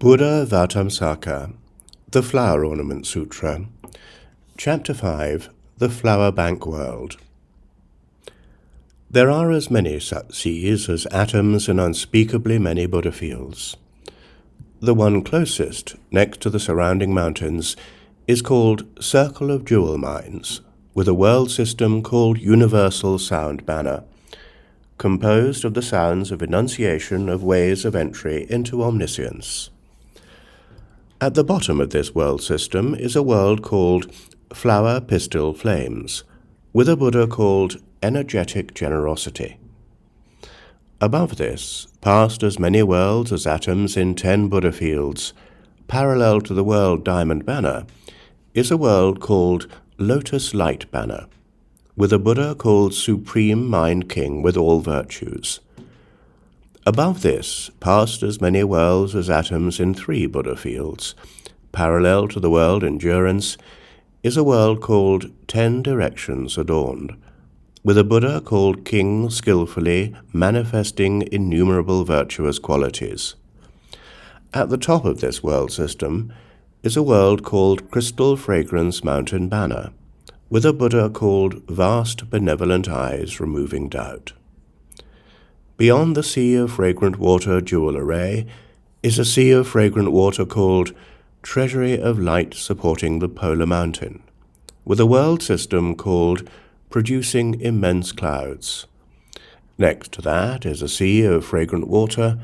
Buddhāvataṃsaka, the Flower Ornament Sutra, Chapter 5, the Flower Bank World. There are as many such seas as atoms in unspeakably many Buddha fields. The one closest, next to the surrounding mountains, is called Circle of Jewel Mines, with a world system called Universal Sound Banner, composed of the sounds of enunciation of ways of entry into omniscience. At the bottom of this world system is a world called Flower Pistil Flames, with a Buddha called Energetic Generosity. Above this, past as many worlds as atoms in 10 Buddha fields, parallel to the world Diamond Banner, is a world called Lotus Light Banner, with a Buddha called Supreme Mind King with all virtues. Above this, past as many worlds as atoms in 3 Buddha fields, parallel to the world Endurance, is a world called 10 Directions Adorned, with a Buddha called King skillfully manifesting innumerable virtuous qualities. At the top of this world system is a world called Crystal Fragrance Mountain Banner, with a Buddha called Vast Benevolent Eyes Removing Doubt. Beyond the sea of fragrant water jewel array is a sea of fragrant water called Treasury of Light Supporting the Polar Mountain, with a world system called Producing Immense Clouds. Next to that is a sea of fragrant water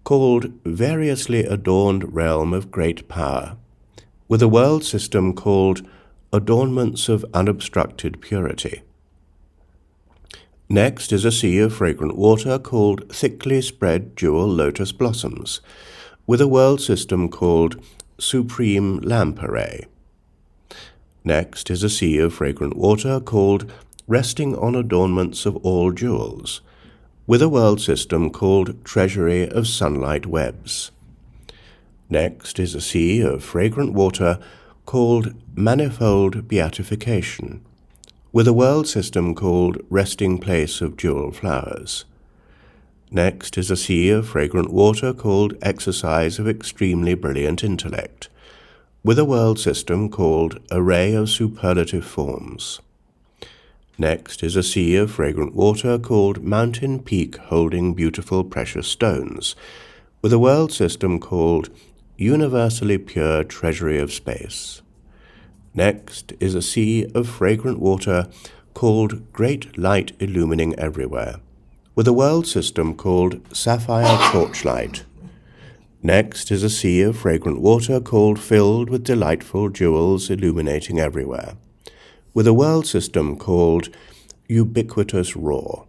called Variously Adorned Realm of Great Power, with a world system called Adornments of Unobstructed Purity. Next is a sea of fragrant water called Thickly Spread Jewel Lotus Blossoms, with a world system called Supreme Lamp Array. Next is a sea of fragrant water called Resting on Adornments of All Jewels, with a world system called Treasury of Sunlight Webs. Next is a sea of fragrant water called Manifold Beatification, with a world system called Resting Place of Jewel Flowers. Next is a sea of fragrant water called Exercise of Extremely Brilliant Intellect, with a world system called Array of Superlative Forms. Next is a sea of fragrant water called Mountain Peak Holding Beautiful Precious Stones, with a world system called Universally Pure Treasury of Space. Next is a sea of fragrant water called Great Light Illumining Everywhere, with a world system called Sapphire Torchlight. Next is a sea of fragrant water called Filled with Delightful Jewels Illuminating Everywhere, with a world system called Ubiquitous Roar.